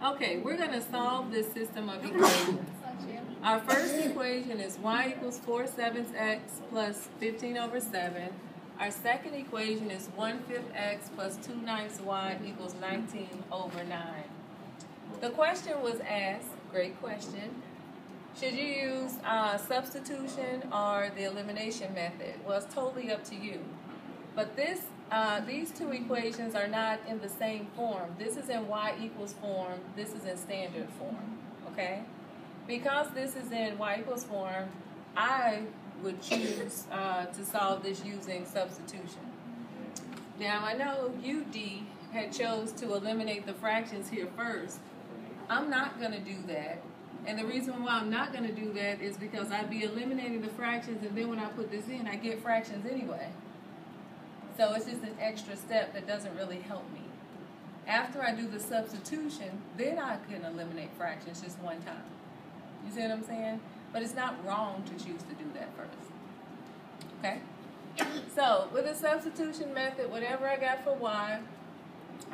Okay, we're going to solve this system of equations. Our first equation is y equals 4/7 x plus 15 over 7. Our second equation is 1/5 x plus 2/9 y equals 19 over 9. The question was asked, great question, should you use substitution or the elimination method? Well, it's totally up to you. But these two equations are not in the same form. This is in y equals form. This is in standard form. Okay? Because this is in y equals form, I would choose to solve this using substitution. Now, I know UD had chose to eliminate the fractions here first. I'm not going to do that. And the reason why I'm not going to do that is because I'd be eliminating the fractions, and then when I put this in, I get fractions anyway. So it's just an extra step that doesn't really help me. After I do the substitution, then I can eliminate fractions just one time. You see what I'm saying? But it's not wrong to choose to do that first. Okay? So with the substitution method, whatever I got for y,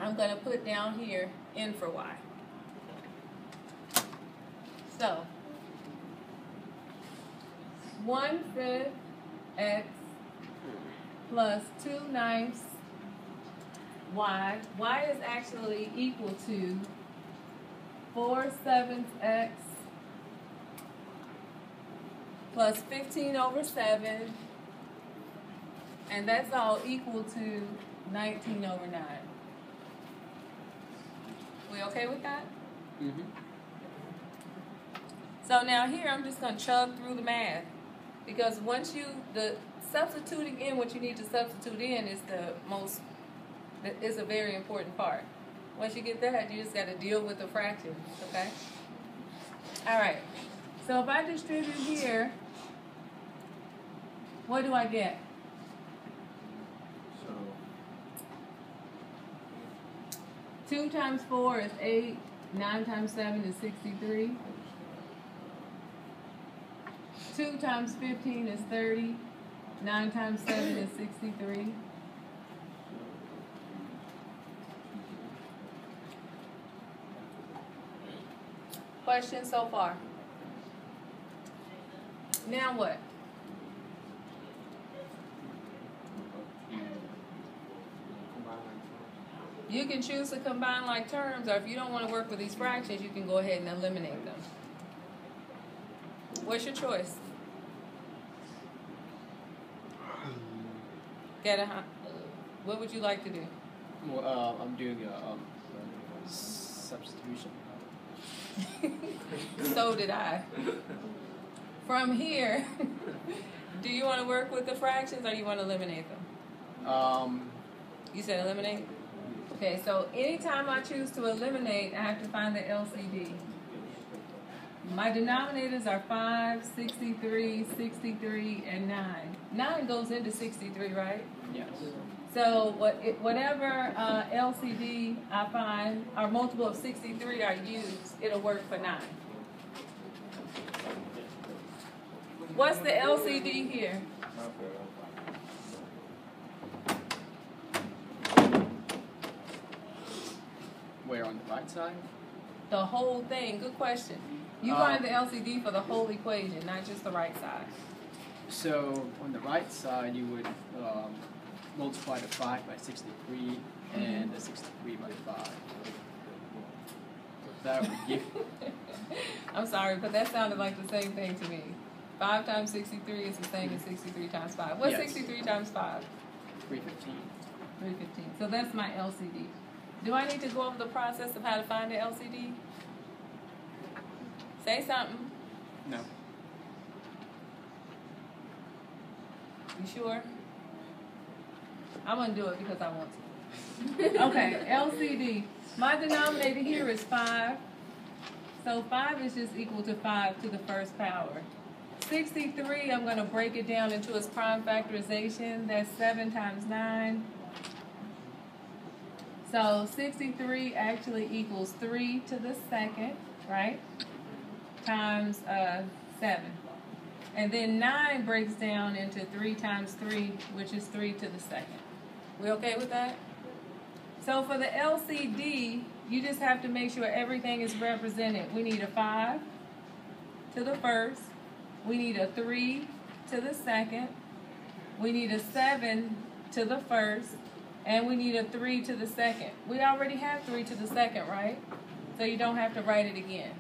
I'm going to put down here n for y. So 1/5 x plus 2/9 y. Y is actually equal to 4/7 x plus 15 over 7, and that's all equal to 19 over 9. We okay with that? Mm-hmm. So now here I'm just going to chug through the math, because once the substituting in what you need to substitute in is a very important part. Once you get that, you just got to deal with the fractions, okay? All right. So if I distribute here, what do I get? So 2 times 4 is 8. 9 times 7 is 63. 2 times 15 is 30. 9 times 7 is 63. Questions so far? Now what? You can choose to combine like terms, or if you don't want to work with these fractions, you can go ahead and eliminate them. What's your choice? What would you like to do? Well, I'm doing substitution. So did I. From here, do you want to work with the fractions, or do you want to eliminate them? You said eliminate? Okay, so anytime I choose to eliminate, I have to find the LCD. My denominators are 5, 63, 63, and 9. 9 goes into 63, right? Yes. So whatever LCD I find, or multiple of 63 I use, it'll work for 9. What's the LCD here? Where, on the right side? The whole thing. Good question. You find the LCD for the whole equation, not just the right side. So on the right side, you would multiply the 5 by 63 and the 63 by 5. That would give... I'm sorry, but that sounded like the same thing to me. 5 times 63 is the same as 63 times 5. What's 63 times 5? 315. 315. So that's my LCD. Do I need to go over the process of how to find the LCD? Say something. No. You sure? I'm going to do it because I want to. Okay, LCD. My denominator here is 5. So 5 is just equal to 5 to the first power. 63, I'm going to break it down into its prime factorization. That's 7 times 9. So 63 actually equals 3 to the second, right? Times 7. And then 9 breaks down into 3 times 3, which is 3 to the second. We okay with that? So for the LCD, You just have to make sure everything is represented. We need a 5 to the first. We need a 3 to the second. We need a 7 to the first. And we need a 3 to the second. We already have 3 to the second, right? So you don't have to write it again.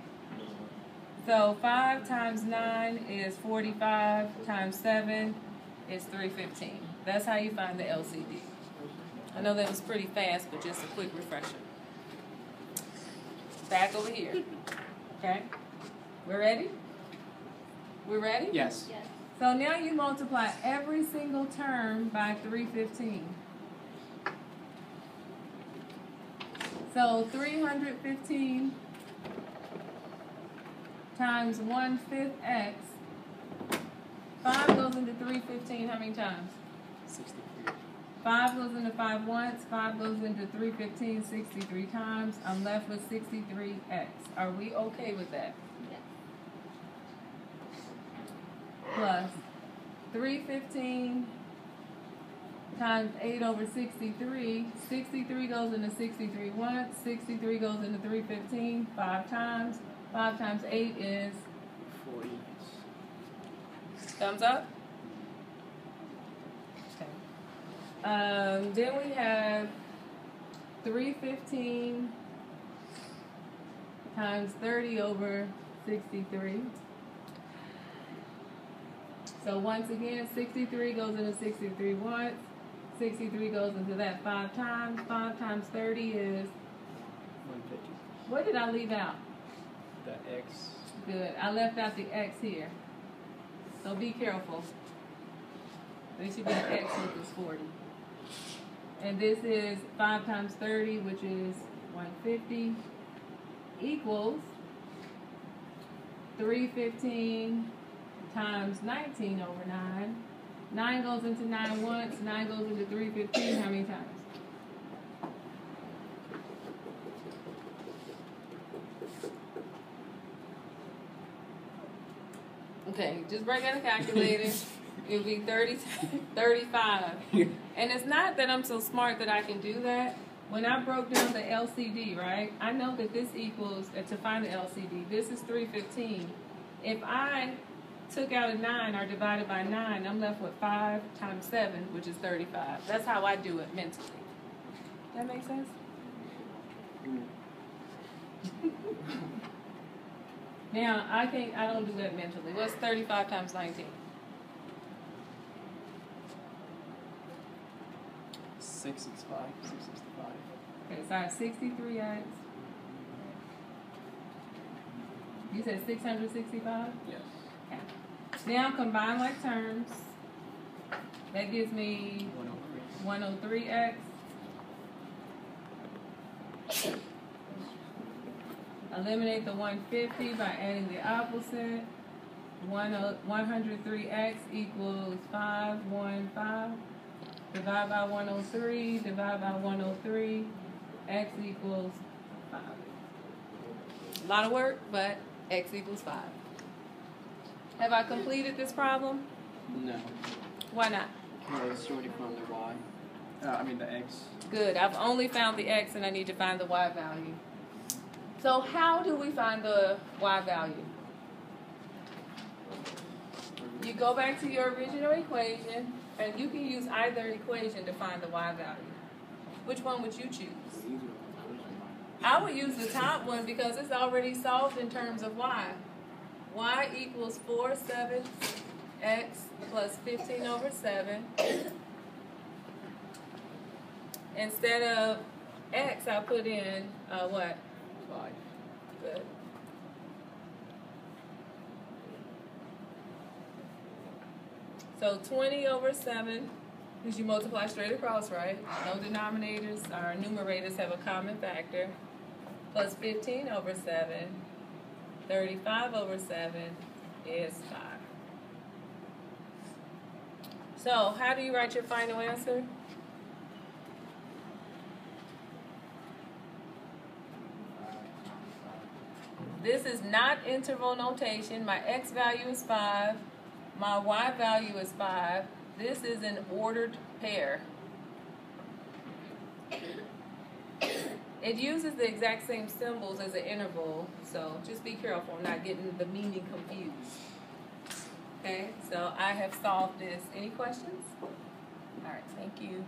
So 5 times 9 is 45, times 7 is 315. That's how you find the LCD. I know that was pretty fast, but just a quick refresher. Back over here. Okay? We're ready? We're ready? Yes. Yes. So now you multiply every single term by 315. So 315 times 1/5 x. 5 goes into 315 how many times? 63. 5 goes into 5 once. 5 goes into 315 63 times. I'm left with 63x. Are we okay with that? Yes. Plus 315 times 8 over 63. 63 goes into 63 once. 63 goes into 315 5 times. 5 times 8 is 40. thumbs up. Okay. Then we have 315 times 30 over 63. So once again, 63 goes into 63 once. 63 goes into that 5 times. 5 times 30 is, 150. what did I leave out? The X. Good. I left out the X here. So be careful. There should be an X equals 40. And this is 5 times 30, which is 150, equals 315 times 19 over 9. 9 goes into 9 once. 9 goes into 315 how many times? Okay, just break out a calculator. It'll be 35. And it's not that I'm so smart that I can do that. When I broke down the LCD, right, I know that this equals, to find the LCD, this is 315. If I took out a 9 or divided by 9, I'm left with 5 times 7, which is 35. That's how I do it mentally. That make sense? Now, I don't do that mentally. What's 35 times 19? 665. 665. Okay, so I have 63x. You said 665? Yes. Okay. Now combine like terms. That gives me 103. 103x. Eliminate the 150 by adding the opposite. 103x equals 515. Divide by 103, divide by 103, x equals 5. A lot of work, but x equals 5. Have I completed this problem? No. Why not? Well, it's already from the Y. The X. Good. I've only found the x and I need to find the y value. So how do we find the y value? You go back to your original equation, and you can use either equation to find the y value. Which one would you choose? I would use the top one because it's already solved in terms of y. Y equals 4/7 x plus 15 over 7. Instead of x, I put in what? 5. Good. So 20 over 7, because you multiply straight across, right? No denominators. Our numerators have a common factor. Plus 15 over 7. 35 over 7 is 5. So how do you write your final answer? This is not interval notation. My x value is 5. My y value is 5. This is an ordered pair. It uses the exact same symbols as an interval, so just be careful not getting the meaning confused. Okay, so I have solved this. Any questions? All right, thank you.